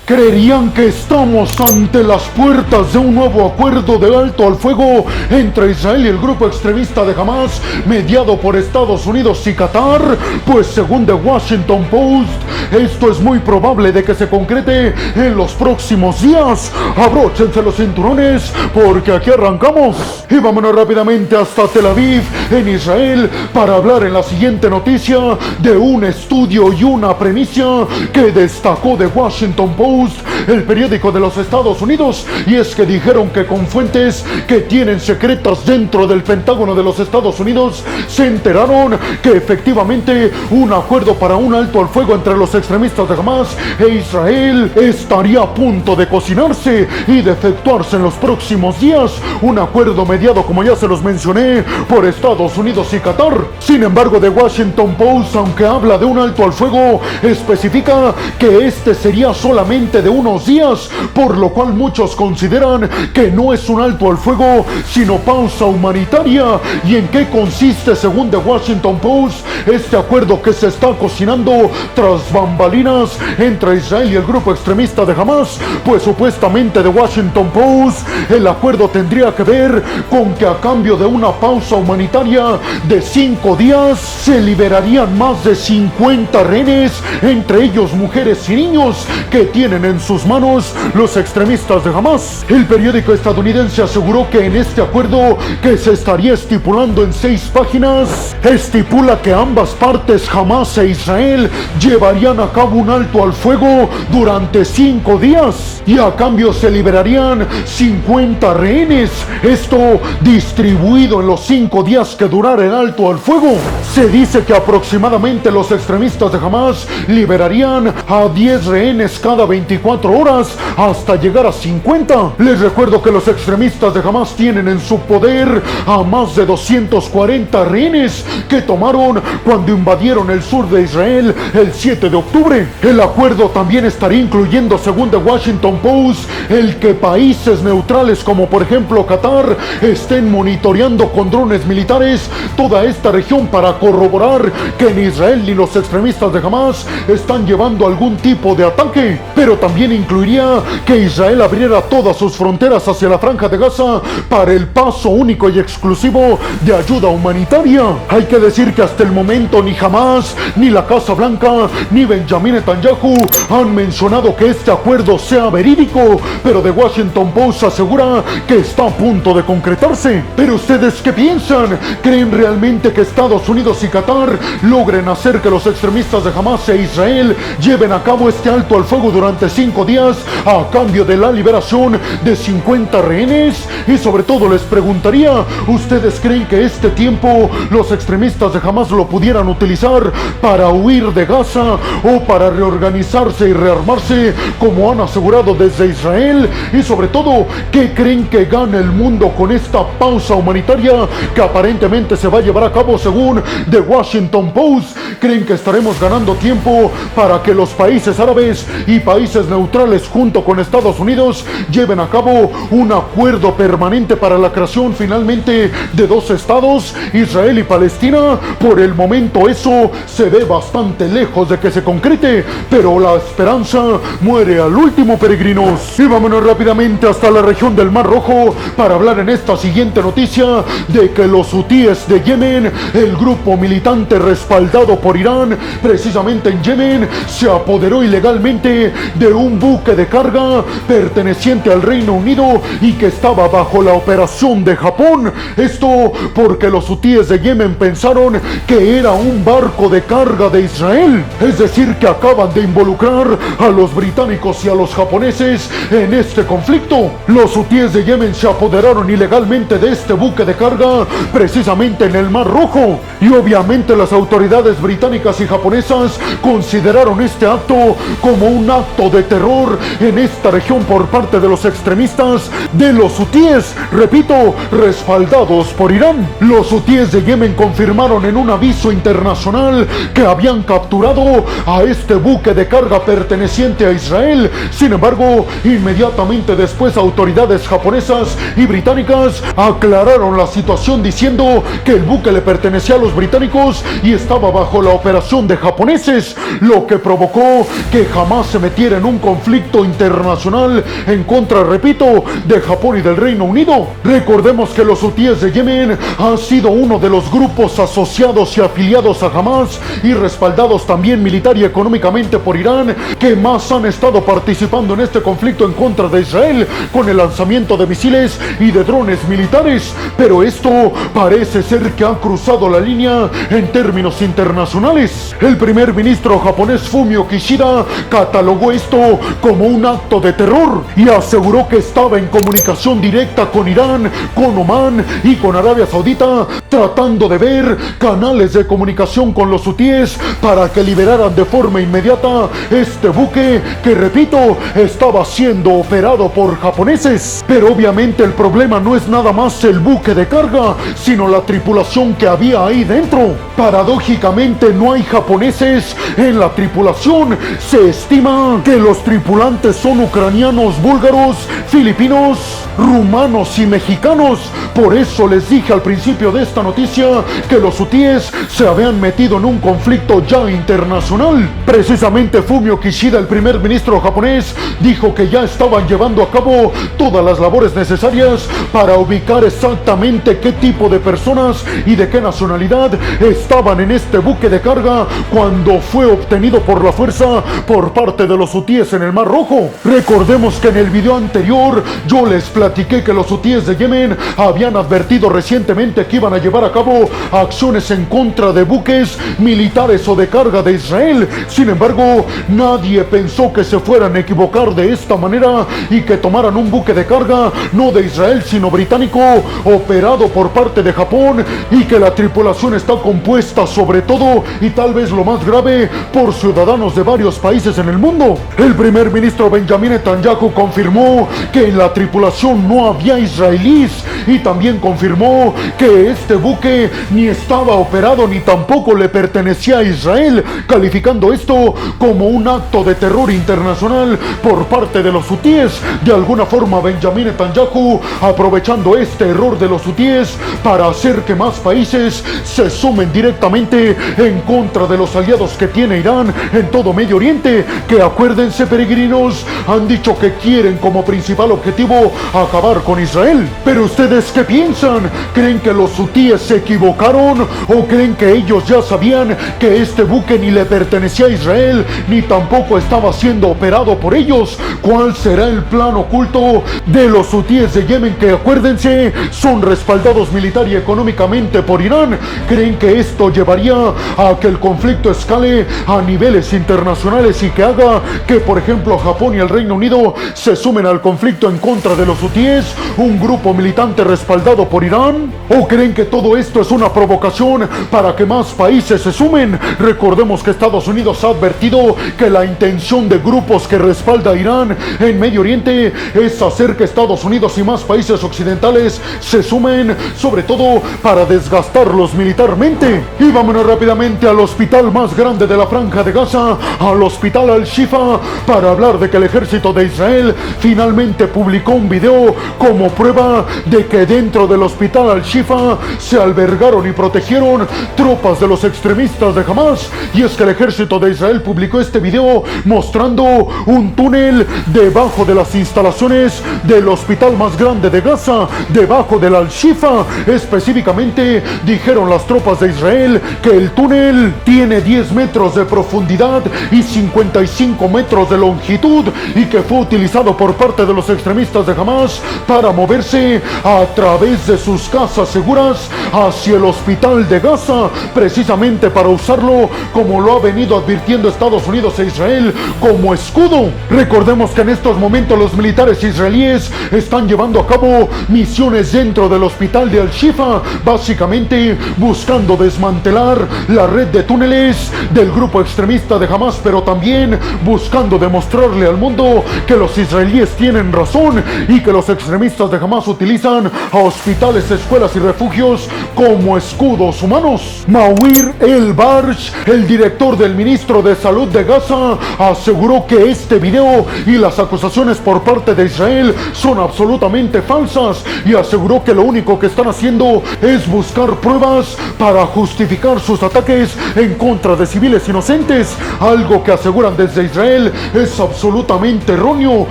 ¿Creerían que estamos ante las puertas de un nuevo acuerdo de alto al fuego entre Israel y el grupo extremista de Hamas, mediado por Estados Unidos y Qatar? Pues según The Washington Post, esto es muy probable de que se concrete en los próximos días. Abróchense los cinturones porque aquí arrancamos. Y vámonos rápidamente hasta Tel Aviv, en Israel, para hablar en la siguiente noticia de un estudio y una premisa que destacó The Washington Post, el periódico de los Estados Unidos, y es que dijeron que con fuentes que tienen secretas dentro del Pentágono de los Estados Unidos se enteraron que efectivamente un acuerdo para un alto al fuego entre los extremistas de Hamas e Israel estaría a punto de cocinarse y de efectuarse en los próximos días, un acuerdo mediado, como ya se los mencioné, por Estados Unidos y Qatar. Sin embargo, The Washington Post, aunque habla de un alto al fuego, especifica que este sería solamente de unos días, por lo cual muchos consideran que no es un alto al fuego, sino pausa humanitaria. ¿Y en qué consiste, según The Washington Post, este acuerdo que se está cocinando tras bambalinas entre Israel y el grupo extremista de Hamas? Pues supuestamente, The Washington Post, el acuerdo tendría que ver con que a cambio de una pausa humanitaria de 5 días se liberarían más de 50 rehenes, entre ellos mujeres y niños, que tienen en sus manos los extremistas de Hamas. El periódico estadounidense aseguró que en este acuerdo, que se estaría estipulando en 6 páginas, estipula que ambas partes, Hamas e Israel, llevarían a cabo un alto al fuego durante 5 días y a cambio se liberarían 50 rehenes, esto distribuido en los 5 días que durara el alto al fuego. Se dice que aproximadamente los extremistas de Hamas liberarían a 10 rehenes cada 24 horas hasta llegar a 50. Les recuerdo que los extremistas de Hamas tienen en su poder a más de 240 rehenes que tomaron cuando invadieron el sur de Israel el 7 de octubre. El acuerdo también estaría incluyendo, según The Washington Post, el que países neutrales como por ejemplo Qatar estén monitoreando con drones militares toda esta región para corroborar que ni Israel ni los extremistas de Hamas están llevando algún tipo de ataque. Pero también incluiría que Israel abriera todas sus fronteras hacia la Franja de Gaza para el paso único y exclusivo de ayuda humanitaria. Hay que decir que hasta el momento ni Hamas, ni la Casa Blanca, ni Benjamin Netanyahu han mencionado que este acuerdo sea verídico, pero The Washington Post asegura que está a punto de concretarse. ¿Pero ustedes qué piensan? ¿Creen realmente que Estados Unidos y Qatar logren hacer que los extremistas de Hamas e Israel lleven a cabo este alto al fuego durante 5 días a cambio de la liberación de 50 rehenes? Y sobre todo les preguntaría, ¿ustedes creen que este tiempo los extremistas de Hamas lo pudieran utilizar para huir de Gaza o para reorganizarse y rearmarse como han asegurado desde Israel? Y sobre todo, ¿qué creen que gana el mundo con esta pausa humanitaria que aparentemente se va a llevar a cabo según The Washington Post? ¿Creen que estaremos ganando tiempo para que los países árabes y países neutrales junto con Estados Unidos lleven a cabo un acuerdo permanente para la creación finalmente de 2 estados, Israel y Palestina? Por el momento eso se ve bastante lejos de que se concrete, pero la esperanza muere al último, peregrinos. Y vámonos rápidamente hasta la región del Mar Rojo para hablar en esta siguiente noticia de que los hutíes de Yemen, el grupo militante respaldado por Irán, precisamente en Yemen, se apoderó ilegalmente de un buque de carga perteneciente al Reino Unido y que estaba bajo la operación de Japón. Esto porque los hutíes de Yemen pensaron que era un barco de carga de Israel, es decir, que acaban de involucrar a los británicos y a los japoneses en este conflicto. Los hutíes de Yemen se apoderaron ilegalmente de este buque de carga precisamente en el Mar Rojo, y obviamente las autoridades británicas y japonesas consideraron este acto como un acto de terror en esta región por parte de los extremistas de los hutíes, repito, respaldados por Irán. Los hutíes de Yemen confirmaron en un aviso internacional que habían capturado a este buque de carga perteneciente a Israel. Sin embargo, inmediatamente después autoridades japonesas y británicas aclararon la situación diciendo que el buque le pertenecía a los británicos y estaba bajo la operación de japoneses, lo que provocó que jamás se metiera en un conflicto conflicto internacional en contra, repito, de Japón y del Reino Unido. Recordemos que los hutíes de Yemen han sido uno de los grupos asociados y afiliados a Hamas y respaldados también militar y económicamente por Irán, que más han estado participando en este conflicto en contra de Israel con el lanzamiento de misiles y de drones militares. Pero esto parece ser que ha cruzado la línea en términos internacionales. El primer ministro japonés Fumio Kishida catalogó esto como un acto de terror y aseguró que estaba en comunicación directa con Irán, con Omán y con Arabia Saudita, tratando de ver canales de comunicación con los hutíes para que liberaran de forma inmediata este buque que, repito, estaba siendo operado por japoneses. Pero obviamente el problema no es nada más el buque de carga, sino la tripulación que había ahí dentro. Paradójicamente no hay japoneses en la tripulación. Se estima que los tripulantes son ucranianos, búlgaros, filipinos, rumanos y mexicanos. Por eso les dije al principio de esta noticia que los hutíes se habían metido en un conflicto ya internacional. Precisamente Fumio Kishida, el primer ministro japonés, dijo que ya estaban llevando a cabo todas las labores necesarias para ubicar exactamente qué tipo de personas y de qué nacionalidad estaban en este buque de carga cuando fue obtenido por la fuerza por parte de los hutíes en el Mar Rojo. Recordemos que en el video anterior yo les platiqué que los hutíes de Yemen habían advertido recientemente que iban a llevar a cabo acciones en contra de buques militares o de carga de Israel. Sin embargo, nadie pensó que se fueran a equivocar de esta manera y que tomaran un buque de carga no de Israel sino británico, operado por parte de Japón, y que la tripulación está compuesta sobre todo y tal vez lo más grave por ciudadanos de varios países en el mundo. El primer ministro Benjamin Netanyahu confirmó que en la tripulación no había israelíes y también confirmó que este buque ni estaba operado ni tampoco le pertenecía a Israel, calificando esto como un acto de terror internacional por parte de los hutíes. De alguna forma Benjamin Netanyahu aprovechando este error de los hutíes para hacer que más países se sumen directamente en contra de los aliados que tiene Irán en todo Medio Oriente, que acuérdense, peregrinos, han dicho que quieren como principal objetivo acabar con Israel. Pero ustedes, ¿qué piensan? ¿Creen que los hutíes se equivocaron o creen que ellos ya sabían que este buque ni le pertenecía a Israel ni tampoco estaba siendo operado por ellos? ¿Cuál será el plan oculto de los hutíes de Yemen, que acuérdense son respaldados militar y económicamente por Irán? ¿Creen que esto llevaría a que el conflicto escale a niveles internacionales y que haga que, por ejemplo, Japón y el Reino Unido se sumen al conflicto en contra de los hutíes, un grupo militante respaldado por Irán? ¿O creen que todo esto es una provocación para que más países se sumen? Recordemos que Estados Unidos ha advertido que la intención de grupos que respalda a Irán en Medio Oriente es hacer que Estados Unidos y más países occidentales se sumen, sobre todo para desgastarlos militarmente. Y vámonos rápidamente al hospital más grande de la Franja de Gaza, al hospital Al-Shifa, para hablar de que el ejército de Israel finalmente publicó un video como prueba de que dentro del hospital Al-Shifa se albergaron y protegieron tropas de los extremistas de Hamas. Y es que el ejército de Israel publicó este video mostrando un túnel debajo de las instalaciones del hospital más grande de Gaza, debajo del Al-Shifa. Específicamente dijeron las tropas de Israel que el túnel tiene 10 metros de profundidad y 55 metros de longitud y que fue utilizado por parte de los extremistas de Hamas para moverse a través de sus casas seguras hacia el hospital de Gaza, precisamente para usarlo, como lo ha venido advirtiendo Estados Unidos e Israel, como escudo. Recordemos que en estos momentos los militares israelíes están llevando a cabo misiones dentro del hospital de Al-Shifa, básicamente buscando desmantelar la red de túneles del grupo extremista de Hamas, pero también buscando demostrarle al mundo que los israelíes tienen razón y que los extremistas de Hamas utilizan a hospitales, escuelas y refugios como escudos humanos. Mawir El-Barsh, el director del ministro de Salud de Gaza, aseguró que este video y las acusaciones por parte de Israel son absolutamente falsas y aseguró que lo único que están haciendo es buscar pruebas para justificar sus ataques en contra de civiles inocentes, algo que aseguran desde Israel es absolutamente completamente erróneo,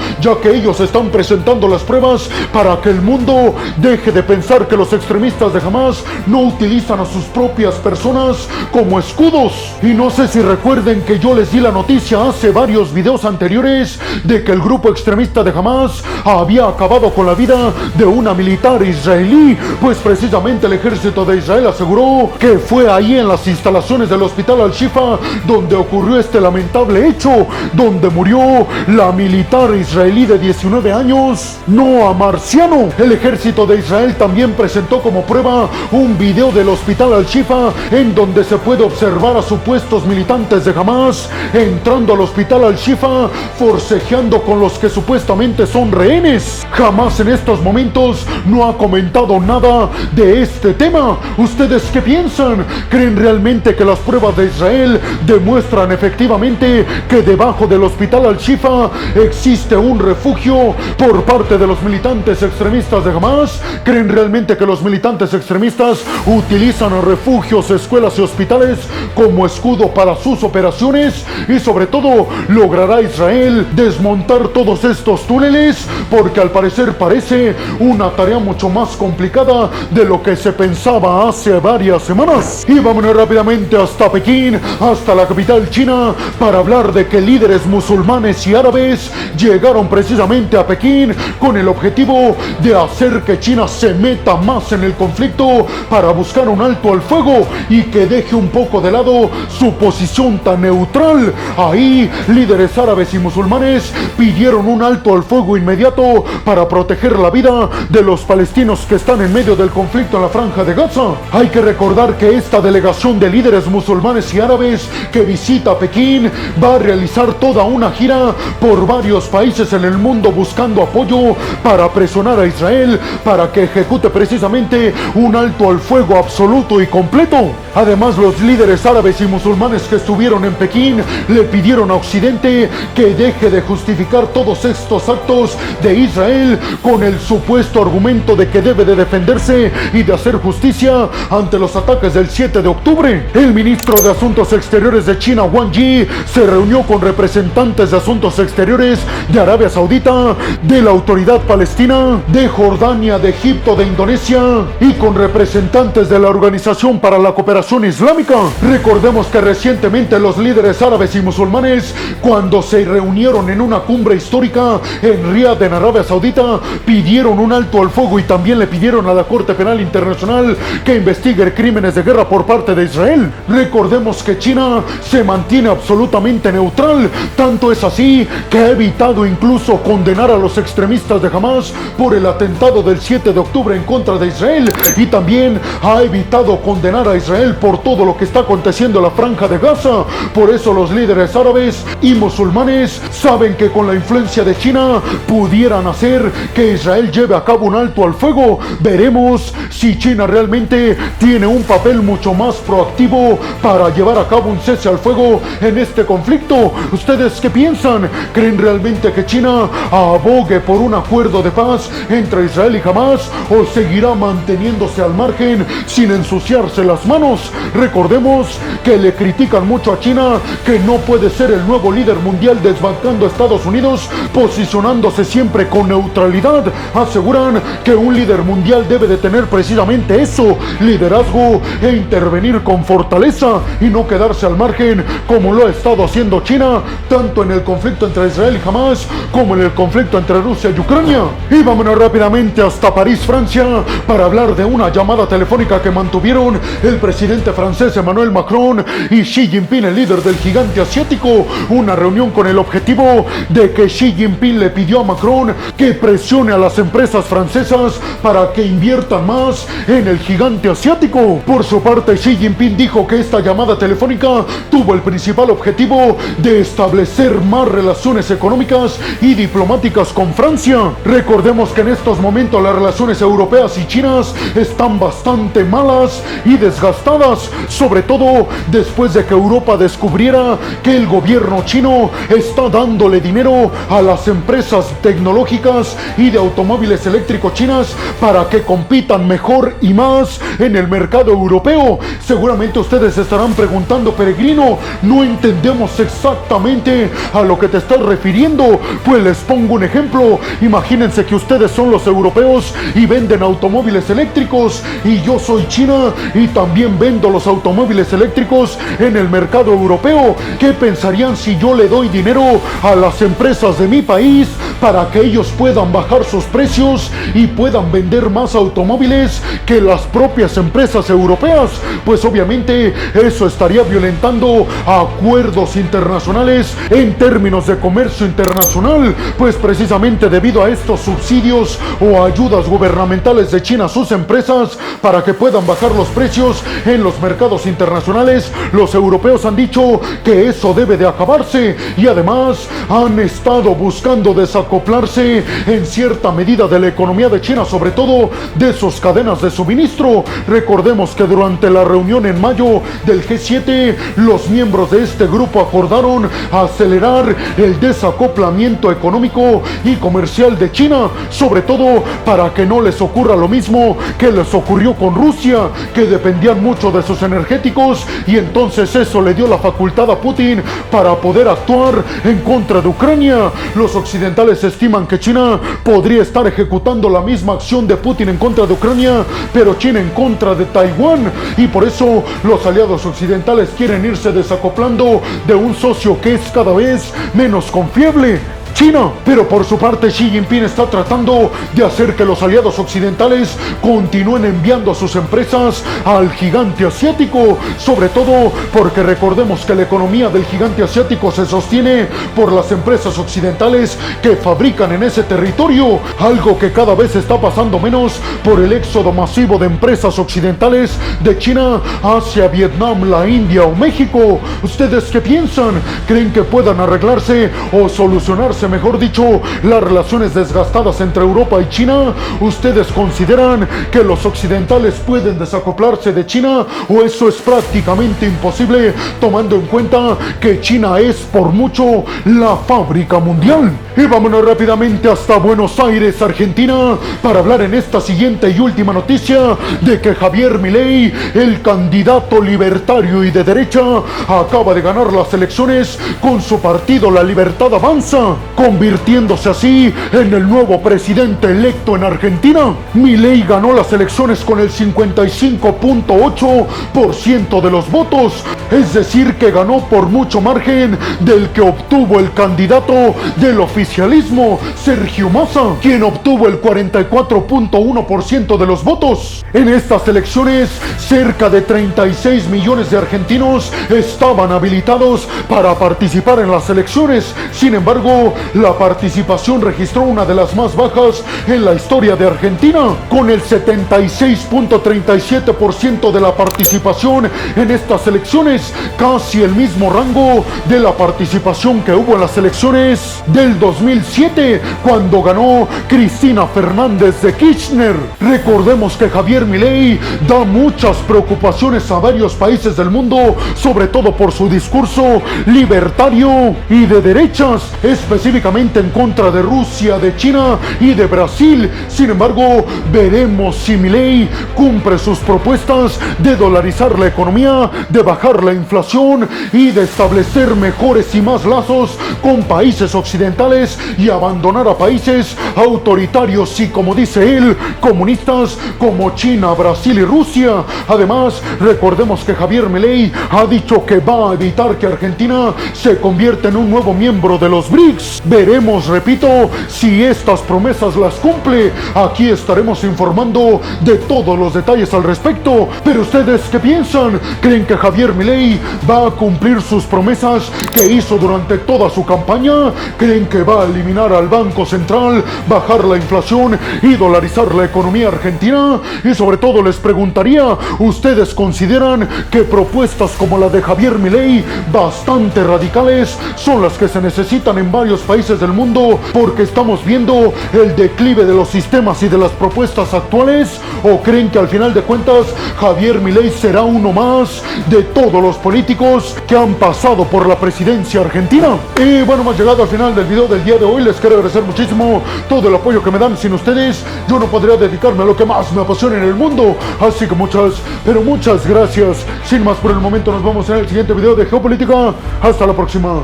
ya que ellos están presentando las pruebas para que el mundo deje de pensar que los extremistas de Hamas no utilizan a sus propias personas como escudos. Y no sé si recuerden que yo les di la noticia hace varios videos anteriores de que el grupo extremista de Hamas había acabado con la vida de una militar israelí, pues precisamente el ejército de Israel aseguró que fue ahí en las instalaciones del hospital Al-Shifa donde ocurrió este lamentable hecho, donde murió la militar israelí de 19 años, Noa Marciano. El ejército de Israel también presentó como prueba un video del hospital Al-Shifa en donde se puede observar a supuestos militantes de Hamas entrando al hospital Al-Shifa forcejeando con los que supuestamente son rehenes. Hamas en estos momentos no ha comentado nada de este tema. ¿Ustedes qué piensan? ¿Creen realmente que las pruebas de Israel demuestran efectivamente que debajo del hospital Al-Shifa existe un refugio por parte de los militantes extremistas de Hamas? ¿Creen realmente que los militantes extremistas utilizan refugios, escuelas y hospitales como escudo para sus operaciones? Y sobre todo, ¿logrará Israel desmontar todos estos túneles? Porque al parecer parece una tarea mucho más complicada de lo que se pensaba hace varias semanas. Y vámonos rápidamente hasta Pekín, hasta la capital china, para hablar de que líderes musulmanes y árabes llegaron precisamente a Pekín con el objetivo de hacer que China se meta más en el conflicto para buscar un alto al fuego y que deje un poco de lado su posición tan neutral. Ahí, líderes árabes y musulmanes pidieron un alto al fuego inmediato para proteger la vida de los palestinos que están en medio del conflicto en la Franja de Gaza. Hay que recordar que esta delegación de líderes musulmanes y árabes que visita Pekín va a realizar toda una gira por varios países en el mundo buscando apoyo para presionar a Israel para que ejecute precisamente un alto al fuego absoluto y completo. Además, los líderes árabes y musulmanes que estuvieron en Pekín le pidieron a Occidente que deje de justificar todos estos actos de Israel con el supuesto argumento de que debe de defenderse y de hacer justicia ante los ataques del 7 de octubre. El ministro de Asuntos Exteriores de China, Wang Yi, se reunió con representantes de Asuntos Exteriores de Arabia Saudita, de la Autoridad Palestina, de Jordania, de Egipto, de Indonesia y con representantes de la Organización para la Cooperación Islámica. Recordemos que recientemente los líderes árabes y musulmanes, cuando se reunieron en una cumbre histórica en Riad, en Arabia Saudita, pidieron un alto al fuego y también le pidieron a la Corte Penal Internacional que investigue crímenes de guerra por parte de Israel. Recordemos que China se mantiene absolutamente neutral, tanto es así que ha evitado incluso condenar a los extremistas de Hamas por el atentado del 7 de octubre en contra de Israel y también ha evitado condenar a Israel por todo lo que está aconteciendo en la Franja de Gaza. Por eso los líderes árabes y musulmanes saben que con la influencia de China pudieran hacer que Israel lleve a cabo un alto al fuego. Veremos si China realmente tiene un papel mucho más proactivo para llevar a cabo un cese al fuego en este conflicto. ¿Ustedes qué piensan? ¿Creen realmente que China abogue por un acuerdo de paz entre Israel y Hamas o seguirá manteniéndose al margen sin ensuciarse las manos? Recordemos que le critican mucho a China que no puede ser el nuevo líder mundial desbancando a Estados Unidos, posicionándose siempre con neutralidad. Aseguran que un líder mundial debe de tener precisamente eso, liderazgo e intervenir con fortaleza y no quedarse al margen como lo ha estado haciendo China, tanto en el conflicto entre Israel y Hamas como en el conflicto entre Rusia y Ucrania. Y vámonos rápidamente hasta París, Francia, para hablar de una llamada telefónica que mantuvieron el presidente francés Emmanuel Macron y Xi Jinping, el líder del gigante asiático. Una reunión con el objetivo de que Xi Jinping le pidió a Macron que presione a las empresas francesas para que inviertan más en el gigante asiático. Por su parte, Xi Jinping dijo que esta llamada telefónica tuvo el principal objetivo de establecer más relaciones económicas y diplomáticas con Francia. Recordemos que en estos momentos las relaciones europeas y chinas están bastante malas y desgastadas, sobre todo después de que Europa descubriera que el gobierno chino está dándole dinero a las empresas tecnológicas y de automóviles eléctricos chinas para que compitan mejor y más en el mercado europeo. Seguramente ustedes estarán preguntando, peregrino, no entendemos exactamente a lo que te estás refiriendo? Pues les pongo un ejemplo. Imagínense que ustedes son los europeos y venden automóviles eléctricos, y yo soy China y también vendo los automóviles eléctricos en el mercado europeo. ¿Qué pensarían si yo le doy dinero a las empresas de mi país para que ellos puedan bajar sus precios y puedan vender más automóviles que las propias empresas europeas? Pues obviamente eso estaría violentando acuerdos internacionales en términos de comercio internacional, pues precisamente debido a estos subsidios o ayudas gubernamentales de China a sus empresas para que puedan bajar los precios en los mercados internacionales, los europeos han dicho que eso debe de acabarse, y además han estado buscando desacoplarse en cierta medida de la economía de China, sobre todo de sus cadenas de suministro. Recordemos que durante la reunión en mayo del G7, los miembros de este grupo acordaron acelerar el desacoplamiento económico y comercial de China, sobre todo para que no les ocurra lo mismo que les ocurrió con Rusia, que dependían mucho de sus energéticos, y entonces eso le dio la facultad a Putin para poder actuar en contra de Ucrania. Los occidentales estiman que China podría estar ejecutando la misma acción de Putin en contra de Ucrania, pero China en contra de Taiwán, y por eso los aliados occidentales quieren irse desacoplando de un socio que es cada vez menos confiable, China. Pero por su parte Xi Jinping está tratando de hacer que los aliados occidentales continúen enviando a sus empresas al gigante asiático, sobre todo porque recordemos que la economía del gigante asiático se sostiene por las empresas occidentales que fabrican en ese territorio, algo que cada vez está pasando menos por el éxodo masivo de empresas occidentales de China hacia Vietnam, la India o México. ¿Ustedes qué piensan? ¿Creen que puedan arreglarse o solucionarse, mejor dicho, las relaciones desgastadas entre Europa y China? ¿Ustedes consideran que los occidentales pueden desacoplarse de China, o eso es prácticamente imposible tomando en cuenta que China es por mucho la fábrica mundial? Y vámonos rápidamente hasta Buenos Aires, Argentina, para hablar en esta siguiente y última noticia de que Javier Milei, el candidato libertario y de derecha, acaba de ganar las elecciones con su partido La Libertad Avanza, convirtiéndose así en el nuevo presidente electo en Argentina. Milei ganó las elecciones con el 55.8% de los votos, es decir, que ganó por mucho margen del que obtuvo el candidato del oficialismo, Sergio Massa, quien obtuvo el 44.1% de los votos. En estas elecciones, cerca de 36 millones de argentinos estaban habilitados para participar en las elecciones. Sin embargo, la participación registró una de las más bajas en la historia de Argentina, con el 76.37% de la participación en estas elecciones, casi el mismo rango de la participación que hubo en las elecciones del 2007, cuando ganó Cristina Fernández de Kirchner. Recordemos que Javier Milei da muchas preocupaciones a varios países del mundo, sobre todo por su discurso libertario y de derechas, específicamente en contra de Rusia, de China y de Brasil. Sin embargo, veremos si Milei cumple sus propuestas de dolarizar la economía, de bajar la inflación y de establecer mejores y más lazos con países occidentales y abandonar a países autoritarios y, como dice él, comunistas como China, Brasil y Rusia. Además, recordemos que Javier Milei ha dicho que va a evitar que Argentina se convierta en un nuevo miembro de los BRICS. Veremos, repito, si estas promesas las cumple. Aquí estaremos informando de todos los detalles al respecto. Pero ¿ustedes qué piensan? ¿Creen que Javier Milei va a cumplir sus promesas que hizo durante toda su campaña? ¿Creen que va a eliminar al Banco Central, bajar la inflación y dolarizar la economía argentina? Y sobre todo les preguntaría, ¿ustedes consideran que propuestas como la de Javier Milei, bastante radicales, son las que se necesitan en varios países del mundo porque estamos viendo el declive de los sistemas y de las propuestas actuales? ¿O creen que al final de cuentas Javier Milei será uno más de todos los políticos que han pasado por la presidencia argentina? Y bueno, hemos llegado al final del video del día de hoy. Les quiero agradecer muchísimo todo el apoyo que me dan. Sin ustedes yo no podría dedicarme a lo que más me apasiona en el mundo, así que muchas, pero muchas gracias. Sin más por el momento, nos vemos en el siguiente video de Geopolítica. Hasta la próxima.